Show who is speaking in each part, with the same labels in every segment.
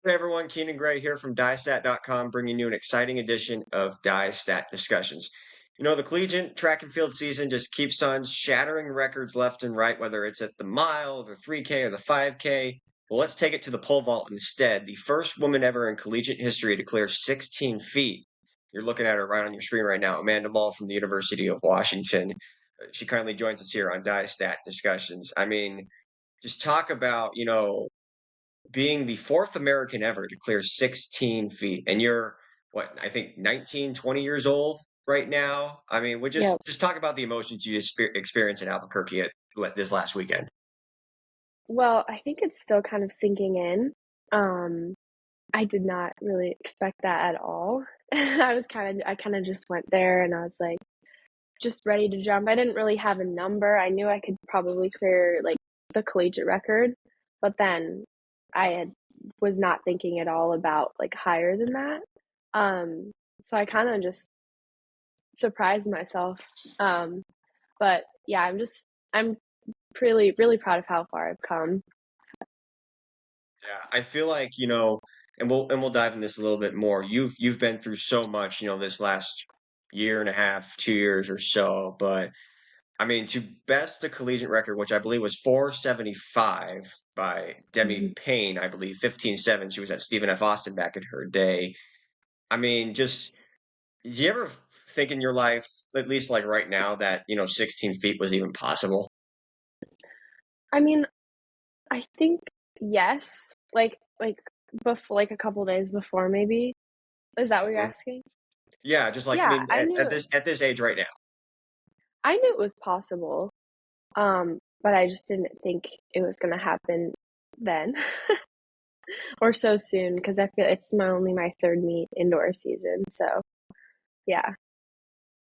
Speaker 1: Hey everyone, Keenan Gray here from DyeStat.com, bringing you an exciting edition of DyeStat discussions. The collegiate track and field season just keeps on shattering records left and right, whether it's at the mile, the 3K, or the 5K. Well, let's take it to the pole vault instead. The first woman ever in collegiate history to clear 16 feet. You're looking at her right on your screen right now, Amanda Moll from the University of Washington. She kindly joins us here on DyeStat discussions. I mean, just talk about, being the fourth American ever to clear 16 feet. And you're, what, I think 19, 20 years old right now. I mean, we
Speaker 2: Yeah.
Speaker 1: just talk about the emotions you experienced in Albuquerque this last weekend.
Speaker 2: Well, I think it's still kind of sinking in. I did not really expect that at all. I kind of just went there and I was like, just ready to jump. I didn't really have a number. I knew I could probably clear like the collegiate record, but then was not thinking at all about like higher than that. So I kind of just surprised myself. But yeah, I'm really proud of how far I've come.
Speaker 1: Yeah, I feel like, and we'll dive in this a little bit more. You've been through so much, this last year and a half, 2 years or so, but I mean, to best the collegiate record, which I believe was 475 by
Speaker 2: Mhm.
Speaker 1: Demi Payne, I believe 15.7. She was at Stephen F. Austin back in her day. I mean, just do you ever think in your life, at least like right now, that 16 feet was even possible?
Speaker 2: I mean, I think yes. Like a couple days before maybe. Is that what you're
Speaker 1: Mhm.
Speaker 2: asking?
Speaker 1: Yeah, just like I
Speaker 2: Yeah,
Speaker 1: mean, at this age right now.
Speaker 2: I knew it was possible. But I just didn't think it was gonna happen then or so soon because I feel it's my third meet indoor season. So yeah.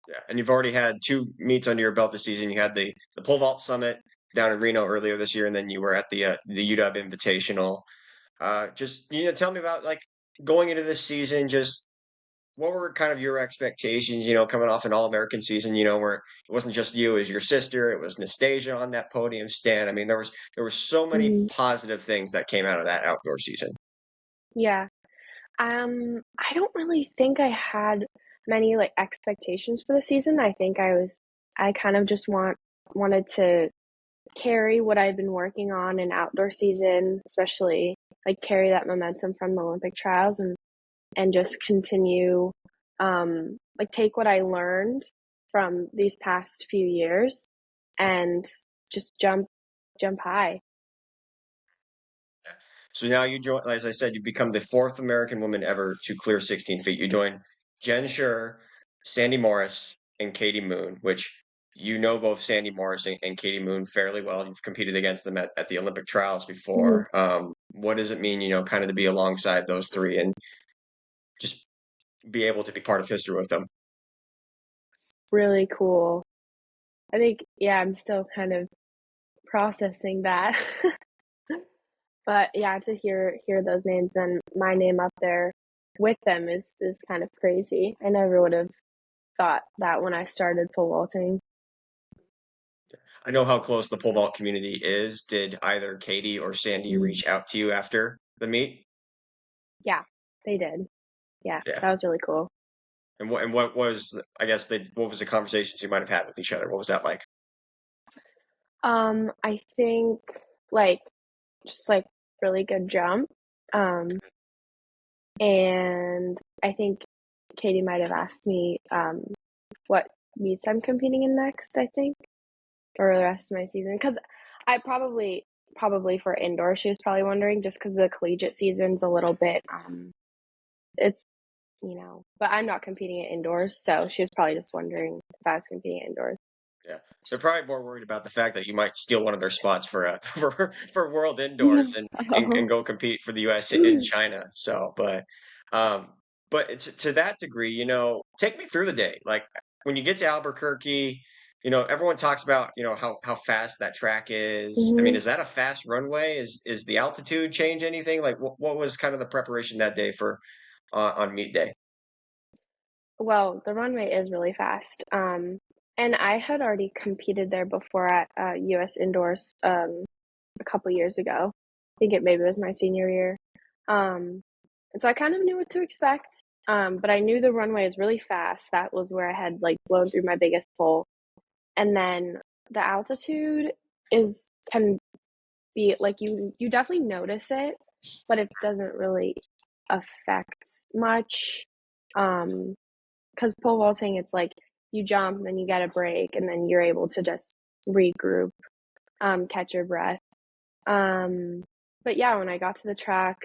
Speaker 1: Yeah, and you've already had two meets under your belt this season. You had the pole vault summit down in Reno earlier this year, and then you were at the UW Invitational. Just tell me about like going into this season. Just what were kind of your expectations? Coming off an All-American season, where it wasn't just you, it was your sister, it was Nastasia on that podium stand. I mean, there were so many
Speaker 2: Mhm.
Speaker 1: positive things that came out of that outdoor season.
Speaker 2: Yeah. I don't really think I had many like expectations for the season. I kind of just wanted to carry what I've been working on in outdoor season, especially like carry that momentum from the Olympic trials and just continue like take what I learned from these past few years and just jump high.
Speaker 1: So now you join, as I said, you become the fourth American woman ever to clear 16 feet. You join Jenn Suhr, Sandi Morris, and Katie Moon, which both Sandi Morris and Katie Moon fairly well. You've competed against them at the Olympic trials
Speaker 2: Mhm.
Speaker 1: before. What does it mean, kind of to be alongside those three and just be able to be part of history with them?
Speaker 2: It's really cool. I think yeah, I'm still kind of processing that. But yeah, to hear those names and my name up there with them is kind of crazy. I never would have thought that when I started pole vaulting.
Speaker 1: I know how close the pole vault community is. Did either Katie or Sandi
Speaker 2: Mm.
Speaker 1: reach out to you after the meet?
Speaker 2: Yeah, they did. Yeah,
Speaker 1: Yeah.
Speaker 2: that was really cool.
Speaker 1: And what was, I guess, what was the conversations you might have had with each other? What was that like?
Speaker 2: I think like just like really good jump. Um, and I think Katie might have asked me what meets I'm competing in next, I think, or the rest of my season. Because I probably for indoor, she was probably wondering just because the collegiate season's a little bit it's but I'm not competing at indoors, so she was probably just wondering if I was competing at indoors.
Speaker 1: Yeah, they're probably more worried about the fact that you might steal one of their spots for for World Indoors and
Speaker 2: Oh.
Speaker 1: go compete for the U.S. in China. So, um, but to that degree, take me through the day. Like when you get to Albuquerque, everyone talks about how fast that track is. I mean,
Speaker 2: Mhm.
Speaker 1: is that a fast runway? Is the altitude change anything? Like what was kind of the preparation that day for on meet day?
Speaker 2: Well, the runway is really fast. And I had already competed there before at US Indoors a couple years ago. I think it maybe was my senior year. And so I kind of knew what to expect. But I knew the runway is really fast. That was where I had like blown through my biggest pole. And then the altitude can be like you definitely notice it, but it doesn't really affect much. Because pole vaulting, it's like you jump, then you get a break, and then you're able to just regroup, catch your breath. But yeah, when I got to the track,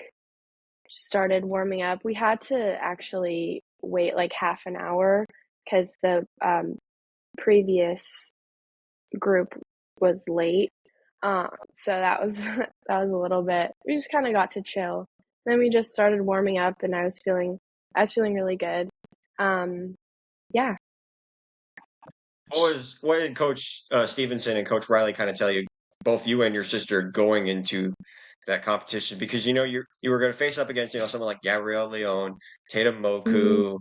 Speaker 2: started warming up, we had to actually wait like half an hour because the previous group was late. So that was that was a little bit. We just kind of got to chill. Then we just started warming up, and I was feeling really good. Yeah.
Speaker 1: What did Coach Stevenson and Coach Riley kind of tell you, both you and your sister, going into that competition? Because you were going to face up against someone like Gabrielle Leone, Tatum
Speaker 2: hmm
Speaker 1: Moku,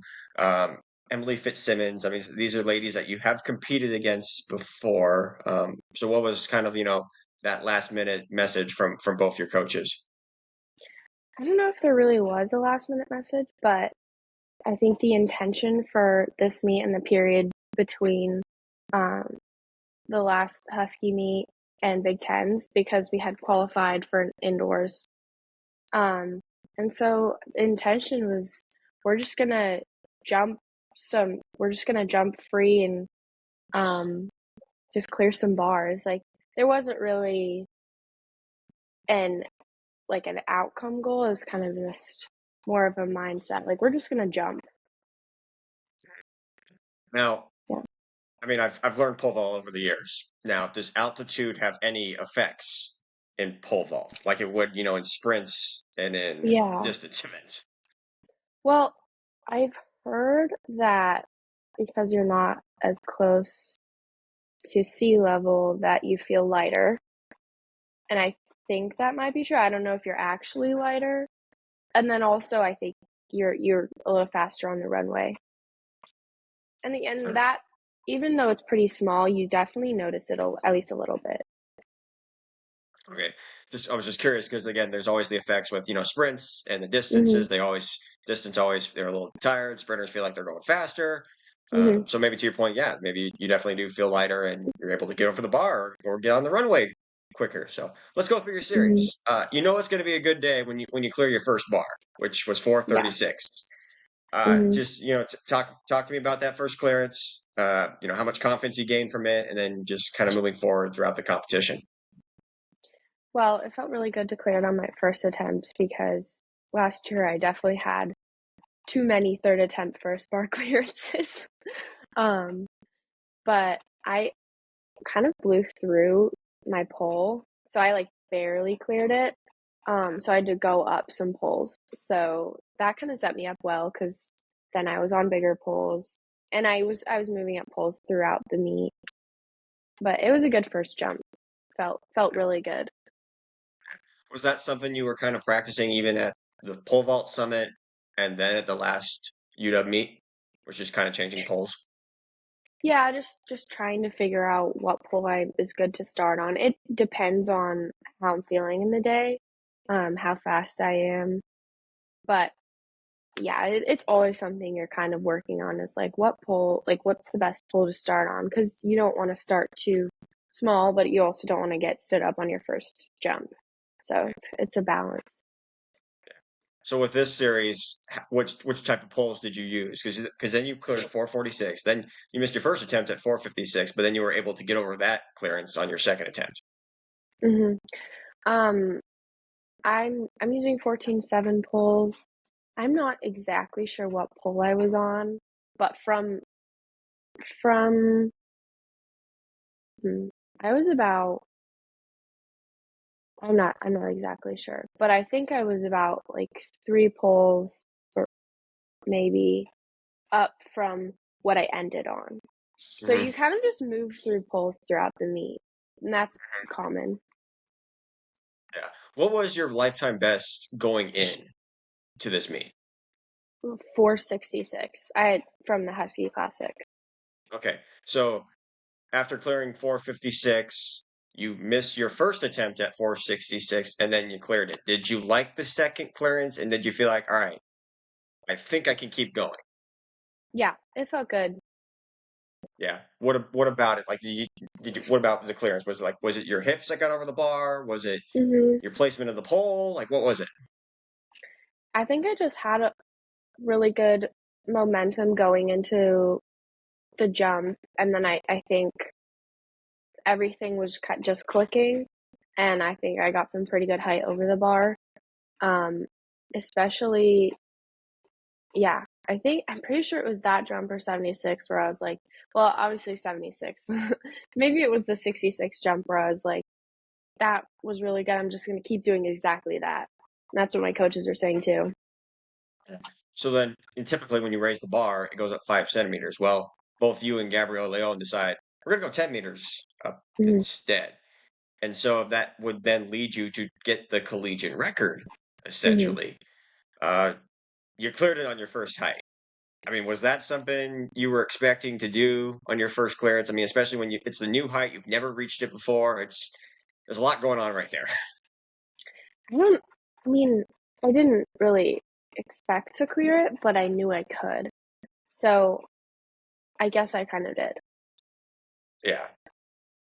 Speaker 1: Emily Fitzsimmons. I mean, these are ladies that you have competed against before. So what was kind of that last minute message from both your coaches?
Speaker 2: I don't know if there really was a last minute message, but I think the intention for this meet and the period between um, the last Husky meet and Big Tens, because we had qualified for indoors. And so the intention was we're just gonna we're just gonna jump free and um, just clear some bars. Like there wasn't really an an outcome goal. It was kind of just more of a mindset. Like we're just gonna jump.
Speaker 1: Now,
Speaker 2: Yeah.
Speaker 1: I mean, I've learned pole vault over the years. Now, does altitude have any effects in pole vault, like it would, in sprints and in
Speaker 2: Yeah.
Speaker 1: distance events?
Speaker 2: Well, I've heard that because you're not as close to sea level that you feel lighter. And I think that might be true. I don't know if you're actually lighter. And then also I think you're a little faster on the runway. And that even though it's pretty small, you definitely notice it at least a little bit.
Speaker 1: Okay, I was just curious because again, there's always the effects with sprints and the
Speaker 2: Mhm.
Speaker 1: distances. Distance always they're a little tired. Sprinters feel like they're going faster.
Speaker 2: Mhm.
Speaker 1: So maybe to your point, yeah, maybe you definitely do feel lighter and you're able to get over the bar or get on the runway quicker. So let's go through your
Speaker 2: Mhm.
Speaker 1: series. It's going to be a good day when you clear your first bar, which was
Speaker 2: Yeah.
Speaker 1: 4:36.
Speaker 2: Mhm.
Speaker 1: Just talk to me about that first clearance. How much confidence you gained from it, and then just kind of moving forward throughout the competition.
Speaker 2: Well, it felt really good to clear it on my first attempt because last year I definitely had too many third attempt first bar clearances. um, but I kind of blew through my pole, so I like barely cleared it. So I had to go up some poles. So that kind of set me up well because then I was on bigger poles and I was moving up poles throughout the meet. But it was a good first jump. Felt really good.
Speaker 1: Was that something you were kind of practicing even at the pole vault summit and then at the last UW meet, was just kind of changing poles?
Speaker 2: Yeah, just trying to figure out what pole I is good to start on. It depends on how I'm feeling in the day, how fast I am. But yeah, it's always something you're kind of working on is like what pole, like what's the best pole to start on? Because you don't want to start too small, but you also don't want to get stood up on your first jump. So it's a balance.
Speaker 1: So with this series, which type of poles did you use? Because then you cleared 4:46, then you missed your first attempt at 4:56, but then you were able to get over that clearance on your second attempt.
Speaker 2: hmm Um, I'm using 14.7 poles. I'm not exactly sure what pole I was on, but from hmm, I was about I'm not exactly sure, but I think I was about like 3 poles or maybe up from what I ended on. So
Speaker 1: Mhm.
Speaker 2: you kind of just move through poles throughout the meet, and that's common.
Speaker 1: Yeah. What was your lifetime best going in to this meet?
Speaker 2: 466. I from the Husky Classic.
Speaker 1: Okay. So after clearing 4:56, you missed your first attempt at 466 and then you cleared it. Did you like the second clearance and did you feel like, all right, I think I can keep going?
Speaker 2: Yeah, it felt good.
Speaker 1: Yeah. What about it? Like, what about the clearance? Was it your hips that got over the bar? Was it
Speaker 2: hmm
Speaker 1: your placement of the pole? Like, what was it?
Speaker 2: I think I just had a really good momentum going into the jump, and then I think everything was just clicking, and I think I got some pretty good height over the bar. Um, especially, yeah, I'm pretty sure it was that jump or 76 where I was like, well, obviously 76. Maybe it was the 66 jump where I was like, that was really good. I'm just going to keep doing exactly that. And that's what my coaches were saying too.
Speaker 1: So then, and typically when you raise the bar, it goes up 5 centimeters. Well, both you and Gabrielle Leon decide we're going to go 10 meters up
Speaker 2: hmm
Speaker 1: instead. And so that would then lead you to get the collegiate record,
Speaker 2: hmm
Speaker 1: essentially. You cleared it on your first height. I mean, was that something you were expecting to do on your first clearance? I mean, especially when it's the new height, you've never reached it before. There's a lot going on right there.
Speaker 2: I don't, I mean, I didn't really expect to clear it, but I knew I could. So I guess I kind of did.
Speaker 1: Yeah.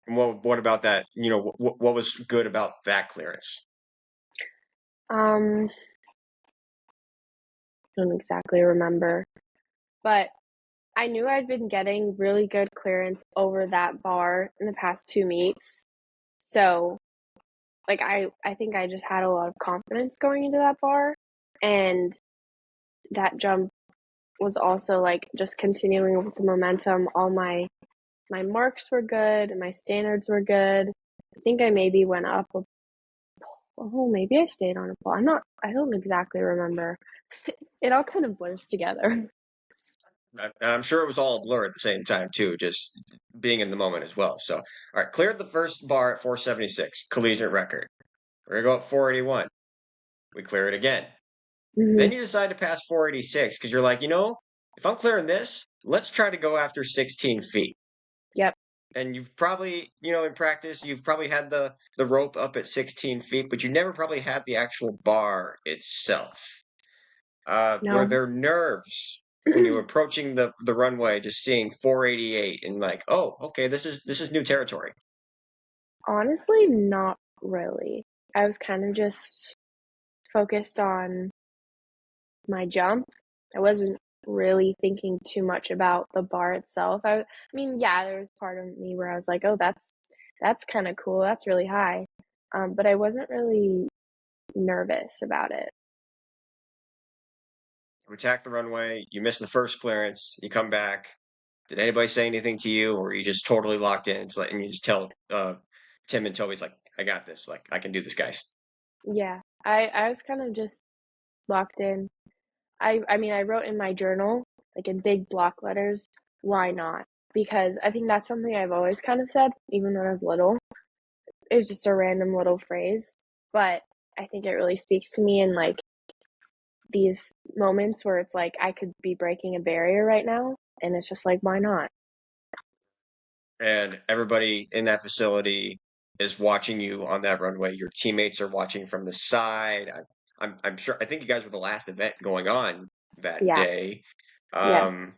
Speaker 1: And what about that? What was good about that clearance?
Speaker 2: I don't exactly remember, but I knew I'd been getting really good clearance over that bar in the past two meets. So like I think I just had a lot of confidence going into that bar, and that jump was also like just continuing with the momentum. All my marks were good, my standards were good. I think I maybe went up maybe I stayed on a pole. I don't exactly remember. It all kind of blurs together.
Speaker 1: And I'm sure it was all a blur at the same time too, just being in the moment as well. So, all right, cleared the first bar at 476, collegiate record. We're gonna go up 481. We clear it again.
Speaker 2: hmm
Speaker 1: Then you decide to pass 486 because you're like, if I'm clearing this, let's try to go after 16 feet.
Speaker 2: Yep.
Speaker 1: And you've probably, in practice, you've probably had the rope up at 16 feet, but you never probably had the actual bar itself. Were
Speaker 2: No.
Speaker 1: there nerves when you were approaching the runway, just seeing 488 and like, oh, okay, this is new territory.
Speaker 2: Honestly, not really. I was kind of just focused on my jump. I wasn't really thinking too much about the bar itself. I mean, yeah, there was part of me where I was like, "Oh, that's kind of cool. That's really high." But I wasn't really nervous about it.
Speaker 1: You attack the runway, you miss the first clearance, you come back. Did anybody say anything to you, or were you just totally locked in? It's like, and you just tell Tim and Toby's like, I got this. Like, I can do this, guys.
Speaker 2: Yeah, I was kind of just locked in. I mean, I wrote in my journal, like in big block letters, why not? Because I think that's something I've always kind of said, even when I was little. It was just a random little phrase, but I think it really speaks to me in like these moments where it's like I could be breaking a barrier right now, and it's just like, why not?
Speaker 1: And everybody in that facility is watching you on that runway. Your teammates are watching from the side. I'm sure. I think you guys were the last event going on that
Speaker 2: Yeah,
Speaker 1: day.
Speaker 2: yeah,
Speaker 1: Um,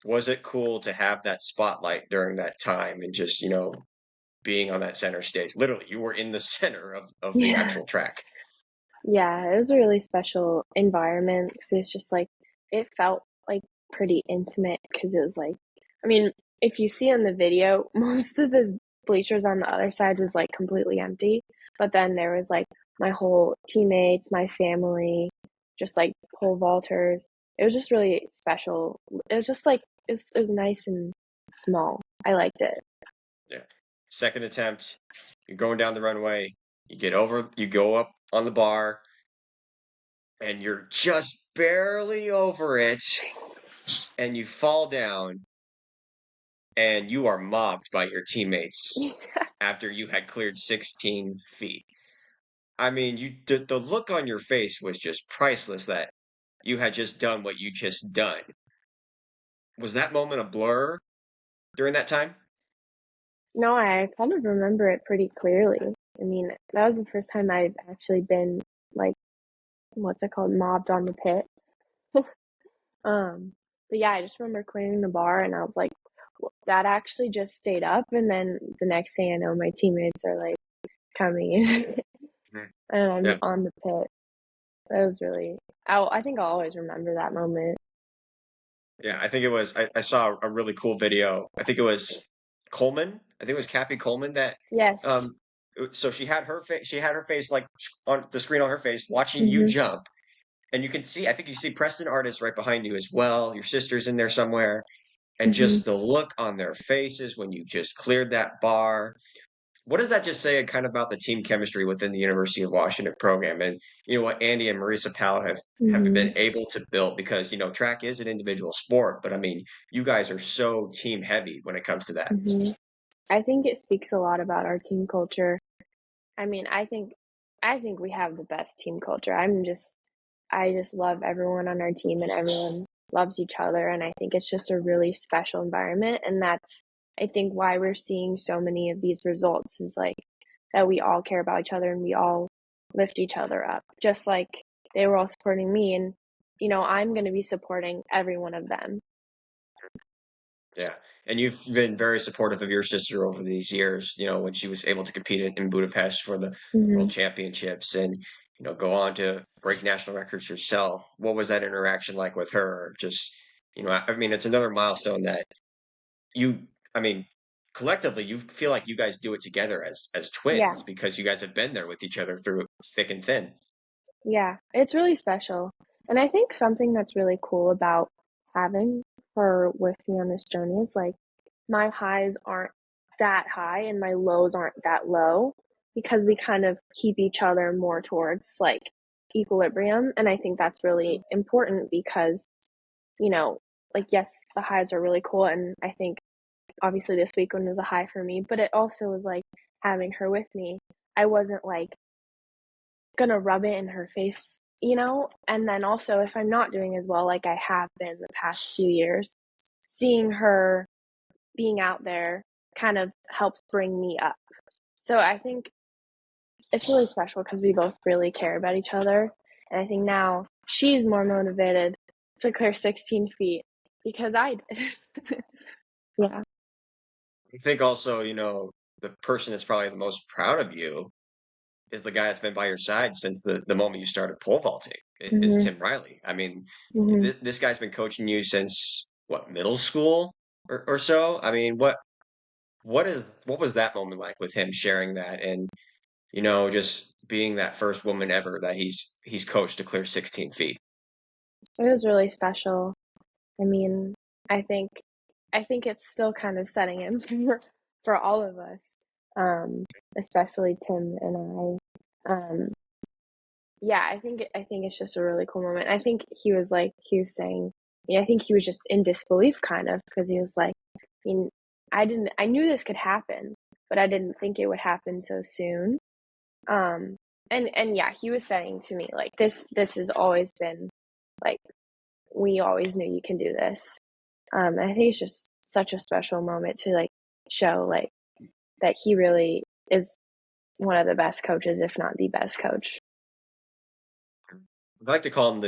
Speaker 1: was it cool to have that spotlight during that time and just being on that center stage? Literally, you were in the center of the
Speaker 2: yeah,
Speaker 1: actual track.
Speaker 2: yeah. It was a really special environment because it's just like it felt like pretty intimate because it was like, I mean, if you see in the video, most of the bleachers on the other side was like completely empty, but then there was like my whole teammates, my family, just like pole vaulters. It was just really special. It was just like it was nice and small. I liked it.
Speaker 1: Yeah. Second attempt, you're going down the runway. You go up on the bar, and you're just barely over it, and you fall down, and you are mobbed by your teammates after you had cleared 16 feet. I mean, the look on your face was just priceless that you had just done what you just done. Was that moment a blur during that time?
Speaker 2: No, I kind of remember it pretty clearly. I mean, that was the first time I've actually been like, what's it called, mobbed on the pit. But yeah, I just remember clearing the bar and I was like, that actually just stayed up. And then the next thing I know, my teammates are like coming in
Speaker 1: Mhm.
Speaker 2: and I'm
Speaker 1: Yeah.
Speaker 2: on the pit. That was really, I think I'll always remember that moment.
Speaker 1: Yeah, I think it was. I saw a really cool video. I think it was Coleman. I think it was Cappy Coleman that.
Speaker 2: Yes.
Speaker 1: Um, so she had her face. She had her face like on the screen on her face, watching you
Speaker 2: Hmm.
Speaker 1: jump, and you can see. I think you see Preston Artist right behind you as well. Your sister's in there somewhere, and
Speaker 2: Hmm.
Speaker 1: just the look on their faces when you just cleared that bar. What does that just say kind of about the team chemistry within the University of Washington program? And you know what Andy and Marisa Powell have
Speaker 2: Hmm.
Speaker 1: been able to build because track is an individual sport, but I mean you guys are so team heavy when it comes to that.
Speaker 2: Hmm. I think it speaks a lot about our team culture. I mean, I think we have the best team culture. I just love everyone on our team and everyone loves each other and I think it's just a really special environment and that's I think why we're seeing so many of these results is like that we all care about each other and we all lift each other up. Just like they were all supporting me and I'm going to be supporting every one of them.
Speaker 1: Yeah. And you've been very supportive of your sister over these years, when she was able to compete in Budapest for the World
Speaker 2: Mhm.
Speaker 1: Championships and, go on to break national records herself. What was that interaction like with her? Just, I mean, it's another milestone that you, I mean, collectively, you feel like you guys do it together as
Speaker 2: Yeah.
Speaker 1: twins because you guys have been there with each other through thick and thin.
Speaker 2: Yeah, it's really special. And I think something that's really cool about having her with me on this journey is like my highs aren't that high and my lows aren't that low because we kind of keep each other more towards like equilibrium. And I think that's really important because, you know, like, yes, the highs are really cool. And I think obviously this weekend was a high for me, but it also was like having her with me. I wasn't like gonna rub it in her face. And then also, if I'm not doing as well, like I have been the past few years, seeing her being out there kind of helps bring me up. So I think it's really special because we both really care about each other. And I think now she's more motivated to clear 16 feet because I did. Yeah.
Speaker 1: I think also, the person that's probably the most proud of you is the guy that's been by your side since the moment you started pole vaulting, is
Speaker 2: Hmm.
Speaker 1: Tim Riley. I mean,
Speaker 2: Hmm.
Speaker 1: this guy's been coaching you since what, middle school or so? I mean, what was that moment like with him sharing that and just being that first woman ever that he's coached to clear 16 feet.
Speaker 2: It was really special. I mean, I think I think it's still kind of setting in for all of us, um, especially Tim and I. Yeah, I think it's just a really cool moment. I think he was saying, yeah, I think he was just in disbelief kind of because he was like, I mean, I knew this could happen, but I didn't think it would happen so soon. Um, and yeah, he was saying to me like this has always been like we always knew you can do this. I think it's just such a special moment to like show like that he really is one of the best coaches, if not the best coach.
Speaker 1: I like to call him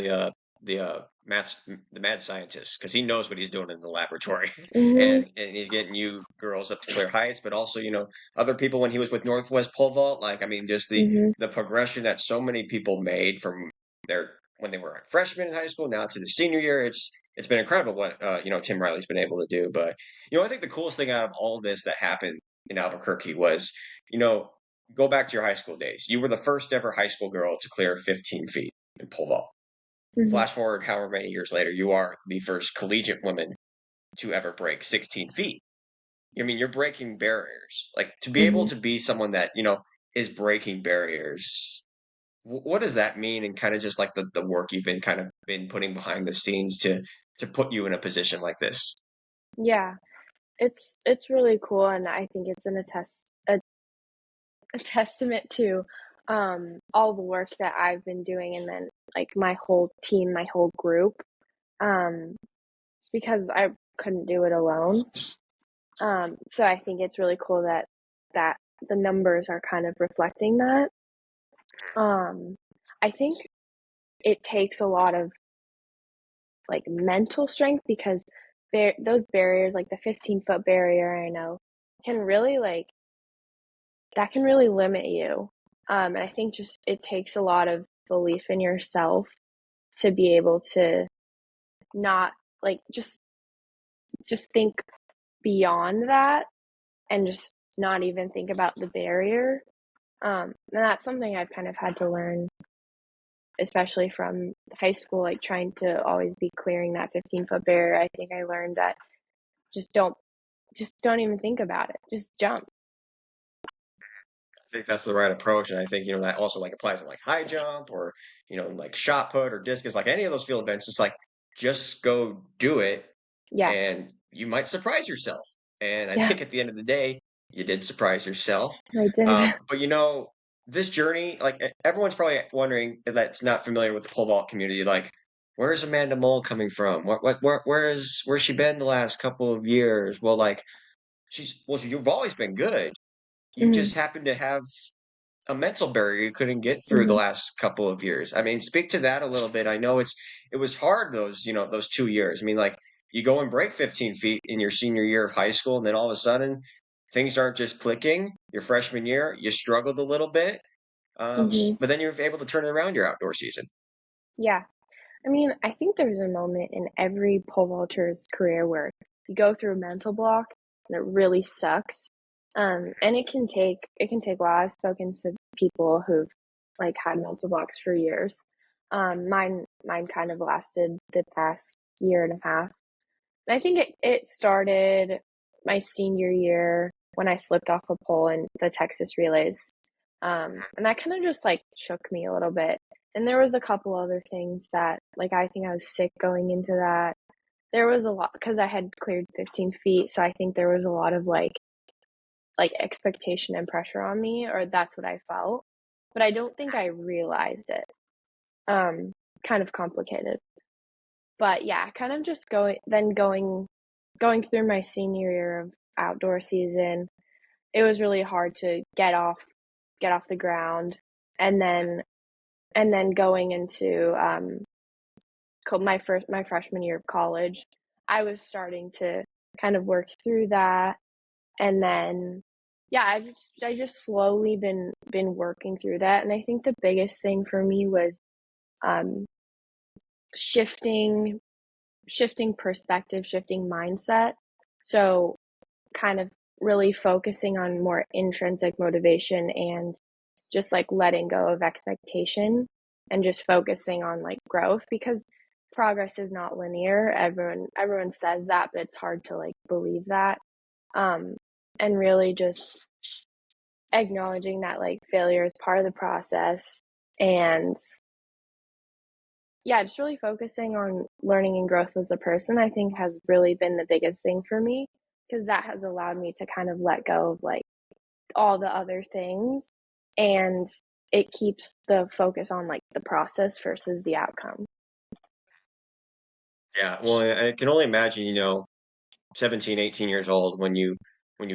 Speaker 1: the mad scientist because he knows what he's doing in the laboratory,
Speaker 2: Hmm.
Speaker 1: and he's getting you girls up to clear heights, but also other people when he was with Northwest Pole Vault. Like I mean, just
Speaker 2: Hmm.
Speaker 1: the progression that so many people made from their when they were freshmen in high school now to the senior year. It's been incredible what Tim Riley's been able to do. But I think the coolest thing out of all this that happened in Albuquerque was you know go back to your high school days. You were the first ever high school girl to clear 15 feet in pole vault.
Speaker 2: Hmm.
Speaker 1: Flash forward however many years later, you are the first collegiate woman to ever break 16 feet. I mean, you're breaking barriers. Like to be able
Speaker 2: Hmm.
Speaker 1: to be someone that, is breaking barriers. What does that mean? And kind of just like the work you've been kind of been putting behind the scenes to put you in a position like this.
Speaker 2: Yeah, it's really cool, and I think it's a testament to all the work that I've been doing, and then like my whole team, my whole group, um, because I couldn't do it alone. So I think it's really cool that the numbers are kind of reflecting that. I think it takes a lot of like mental strength because those barriers, like the 15-foot barrier, I know can really that can really limit you. And I think just it takes a lot of belief in yourself to be able to not like just think beyond that and just not even think about the barrier. And that's something I've kind of had to learn, especially from high school, like trying to always be clearing that 15-foot barrier. I think I learned that just don't even think about it. Just jump.
Speaker 1: I think that's the right approach, and I think that also like applies to like high jump or like shot put or discus, like any of those field events. It's like just go do it,
Speaker 2: Yeah.
Speaker 1: and you might surprise yourself. And I
Speaker 2: Yeah,
Speaker 1: think at the end of the day, you did surprise yourself.
Speaker 2: I did.
Speaker 1: But this journey, like everyone's probably wondering that's not familiar with the pole vault community, like where's Amanda Moll coming from? Where's she been the last couple of years? Well, like you've always been good. You
Speaker 2: Hmm.
Speaker 1: just happen to have a mental barrier you couldn't get through the
Speaker 2: Hmm.
Speaker 1: last couple of years. I mean, speak to that a little bit. I know it was hard those 2 years. I mean, like you go and break 15 feet in your senior year of high school, and then all of a sudden things aren't just clicking. Your freshman year, you struggled a little bit,
Speaker 2: Hmm.
Speaker 1: but then you're able to turn around your outdoor season.
Speaker 2: Yeah. I mean, I think there's a moment in every pole vaulter's career where you go through a mental block and it really sucks. And it can take a while. I've spoken to people who've like had mental blocks for years. Mine kind of lasted the past year and a half. And I think it started my senior year when I slipped off a pole in the Texas relays. And that kind of just like shook me a little bit. And there was a couple other things that like I think I was sick going into that. There was a lot because I had cleared 15 feet, so I think there was a lot of like expectation and pressure on me, or that's what I felt. But I don't think I realized it. Um, Kind of complicated. But yeah, kind of just going through my senior year of outdoor season, it was really hard to get off the ground, and then going into my freshman year of college, I was starting to kind of work through that, and then yeah, I just slowly been working through that, and I think the biggest thing for me was um, shifting shifting perspective, shifting mindset. So kind of really focusing on more intrinsic motivation and just like letting go of expectation and just focusing on like growth because progress is not linear. Everyone says that, but it's hard to like believe that. Um, and really just acknowledging that like failure is part of the process and yeah, just really focusing on learning and growth as a person, I think has really been the biggest thing for me because that has allowed me to kind of let go of like all the other things and it keeps the focus on like the process versus the outcome.
Speaker 1: Yeah, well, I can only imagine, 17, 18 years old when you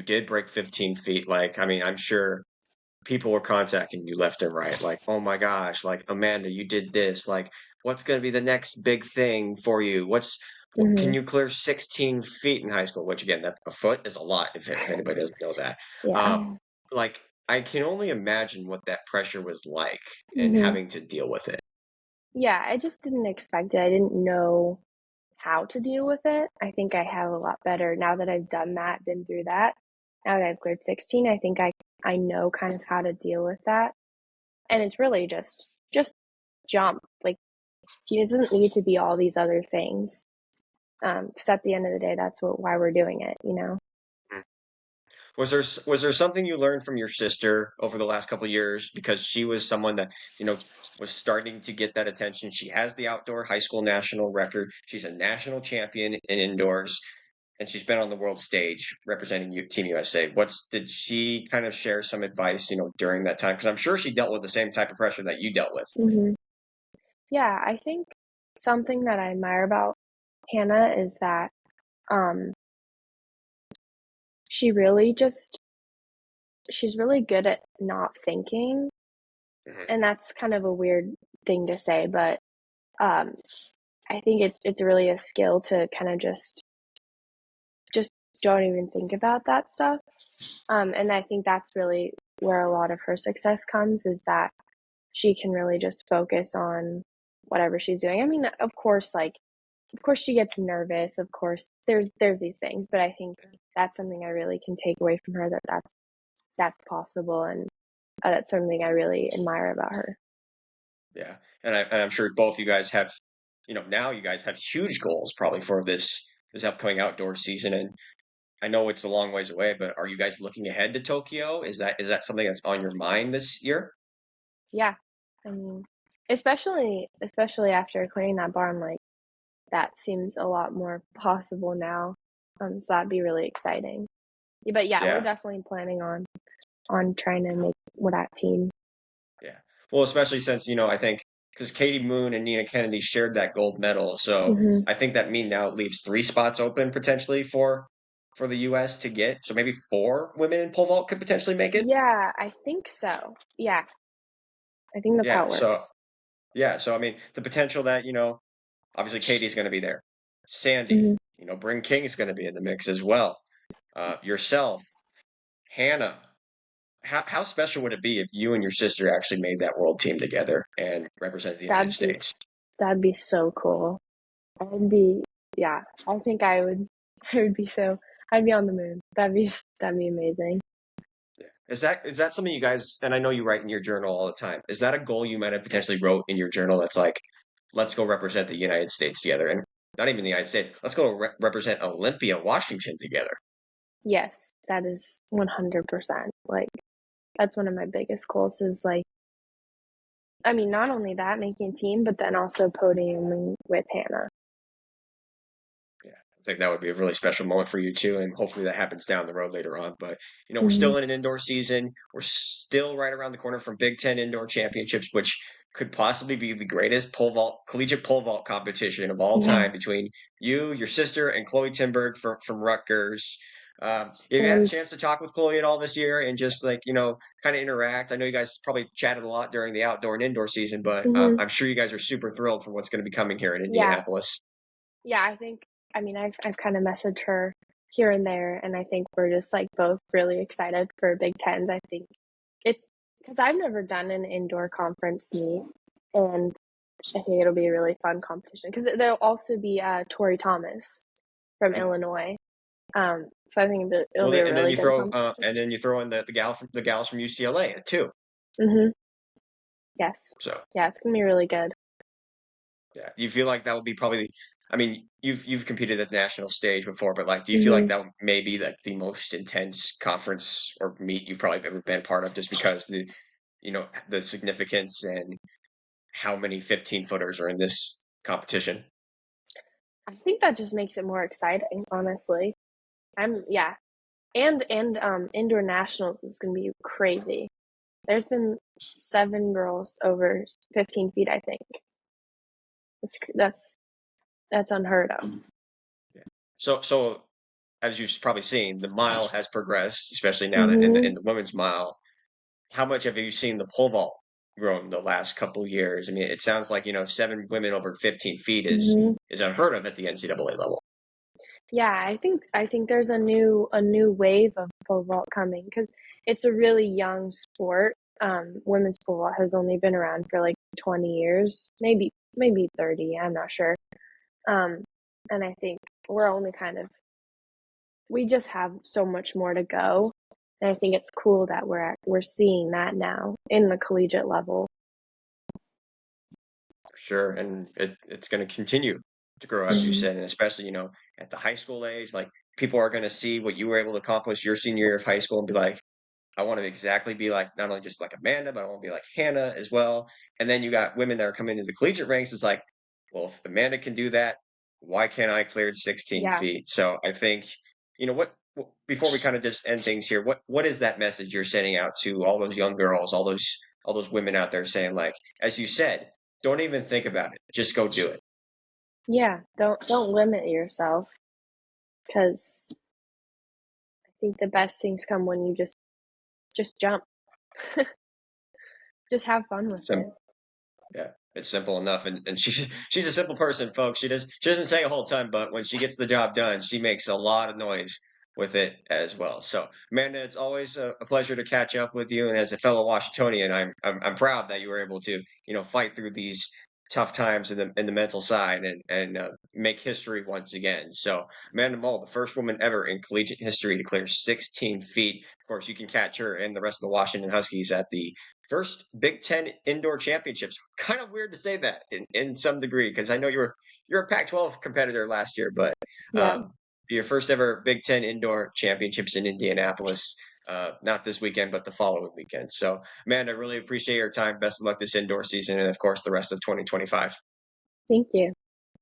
Speaker 1: did break 15 feet. Like, I mean, I'm sure people were contacting you left and right, like, oh my gosh, like Amanda, you did this. Like, what's going to be the next big thing for you? What can
Speaker 2: Hmm.
Speaker 1: you clear 16 feet in high school? Which again, that a foot is a lot if anybody doesn't know that. Um,
Speaker 2: Yeah.
Speaker 1: like, I can only imagine what that pressure was like and
Speaker 2: Hmm.
Speaker 1: having to deal with it.
Speaker 2: Yeah, I just didn't expect it. I didn't know how to deal with it. I think I have a lot better now that I've done that, been through that. Now that I've cleared 16, I think I know kind of how to deal with that. And it's really just jump. Like it doesn't need to be all these other things. Because at the end of the day, that's why we're doing it.
Speaker 1: Was there something you learned from your sister over the last couple of years because she was someone that was starting to get that attention? She has the outdoor high school national record. She's a national champion in indoors, and she's been on the world stage representing Team USA. What's did she kind of share some advice during that time? Because I'm sure she dealt with the same type of pressure that you dealt with.
Speaker 2: Hmm. Yeah, I think something that I admire about Hannah is that um, she really just she's really good at not thinking,
Speaker 1: Mhm.
Speaker 2: and that's kind of a weird thing to say, but um, I think it's really a skill to kind of just don't even think about that stuff. And I think that's really where a lot of her success comes, is that she can really just focus on whatever she's doing. I mean, of course she gets nervous. Of course, there's these things, but I think that's something I really can take away from her, that's possible, and that's something I really admire about her.
Speaker 1: Yeah, and I'm sure both you guys have, now you guys have huge goals probably for this upcoming outdoor season, and I know it's a long ways away, but are you guys looking ahead to Tokyo? Is that something that's on your mind this year?
Speaker 2: Yeah, I mean, especially after clearing that barn, like that seems a lot more possible now. So that'd be really exciting. But yeah, we're
Speaker 1: Yeah,
Speaker 2: definitely planning on trying to make that team.
Speaker 1: yeah. Well, especially since, I think because Katie Moon and Nina Kennedy shared that gold medal, so
Speaker 2: Hmm.
Speaker 1: I think that now leaves three spots open potentially for the U.S. to get. So maybe four women in pole vault could potentially make it.
Speaker 2: Yeah, I think so. Yeah, I think that's how
Speaker 1: Yeah.
Speaker 2: it
Speaker 1: So
Speaker 2: works.
Speaker 1: yeah. So I mean, the potential that obviously Katie's going to be there. Sandi,
Speaker 2: Hmm.
Speaker 1: Bryn King's going to be in the mix as well. Yourself, Hannah. How special would it be if you and your sister actually made that world team together and represented the United
Speaker 2: That'd be
Speaker 1: States?
Speaker 2: that'd be so cool. I'd be yeah. I think I would. I would be so. I'd be on the moon. That'd be amazing.
Speaker 1: Yeah. Is that something you guys, and I know you write in your journal all the time, is that a goal you might have potentially wrote in your journal that's like, let's go represent the United States together? And not even the United States, let's go represent Olympia, Washington together.
Speaker 2: Yes, that is 100%. Like that's one of my biggest goals. Is like, I mean, not only that, making a team, but then also podiuming with Hannah.
Speaker 1: Yeah, I think that would be a really special moment for you too, and hopefully that happens down the road later on. But we're
Speaker 2: Hmm.
Speaker 1: still in an indoor season. We're still right around the corner from Big Ten indoor championships, which could possibly be the greatest pole vault collegiate pole vault competition of all
Speaker 2: Yeah.
Speaker 1: time between you, your sister, and Chloe Timberg from Rutgers. If you had a
Speaker 2: And
Speaker 1: chance to talk with Chloe at all this year and just like kind of interact, I know you guys probably chatted a lot during the outdoor and indoor season, but
Speaker 2: hmm
Speaker 1: I'm sure you guys are super thrilled for what's going to be coming here in
Speaker 2: yeah,
Speaker 1: Indianapolis.
Speaker 2: yeah. I mean, I've kind of messaged her here and there, and I think we're just like both really excited for Big Tens. I think it's because I've never done an indoor conference meet, and I think it'll be a really fun competition because there'll also be Tori Thomas from Illinois. So I think it'll
Speaker 1: Well,
Speaker 2: be a
Speaker 1: and then
Speaker 2: really
Speaker 1: you
Speaker 2: good
Speaker 1: throw
Speaker 2: competition.
Speaker 1: in the gals from UCLA too.
Speaker 2: Hmm. Yes,
Speaker 1: So
Speaker 2: yeah, it's gonna be really good.
Speaker 1: yeah, you feel like that would be probably. I mean, you've competed at the national stage before, but like, do you feel like
Speaker 2: Hmm.
Speaker 1: that may be like the most intense conference or meet you've probably ever been part of, just because the significance and how many 15-footers are in this competition?
Speaker 2: I think that just makes it more exciting, honestly. Yeah, and indoor nationals is gonna be crazy. There's been 7 girls over 15 feet, I think. That's unheard of.
Speaker 1: Yeah. So as you've probably seen, the mile has progressed, especially now that in the
Speaker 2: Hmm.
Speaker 1: in the women's mile. How much have you seen the pole vault grown the last couple years? I mean, it sounds like, seven women over 15 feet is
Speaker 2: Hmm.
Speaker 1: is unheard of at the NCAA level.
Speaker 2: Yeah, I think there's a new wave of pole vault coming because it's a really young sport. Women's pole vault has only been around for like 20 years, maybe 30. I'm not sure. Um, and I think we're only kind of we just have so much more to go. And I think it's cool that we're seeing that now in the collegiate level.
Speaker 1: For sure. And it's going to continue to grow, as you
Speaker 2: Hmm.
Speaker 1: said, and especially, at the high school age, like people are going to see what you were able to accomplish your senior year of high school and be like, I want to exactly be like not only just like Amanda, but I want to be like Hannah as well. And then you got women that are coming into the collegiate ranks. It's like, well, if Amanda can do that, why can't I clear 16
Speaker 2: Yeah.
Speaker 1: feet? So I think, before we kind of just end things here, what is that message you're sending out to all those young girls, all those women out there saying, like, as you said, don't even think about it, just go do it.
Speaker 2: Yeah, don't limit yourself because think the best things come when you just jump. Just have fun with it.
Speaker 1: Yeah, it's simple enough, and she's a simple person, folks. She doesn't say a whole ton, but when she gets the job done, she makes a lot of noise with it as well. So, Amanda, it's always a pleasure to catch up with you, and as a fellow Washingtonian, I'm proud that you were able to fight through these tough times in the mental side and make history once again. So, Amanda Moll, the first woman ever in collegiate history to clear 16 feet. Of course, you can catch her and the rest of the Washington Huskies at the first Big Ten indoor championships. Kind of weird to say that in some degree because I know you're a Pac-12 competitor last year, but
Speaker 2: Yeah.
Speaker 1: your first ever Big Ten indoor championships in Indianapolis. Not this weekend, but the following weekend. So, Amanda, I really appreciate your time. Best of luck this indoor season, and of course, the rest of 2025.
Speaker 2: Thank you.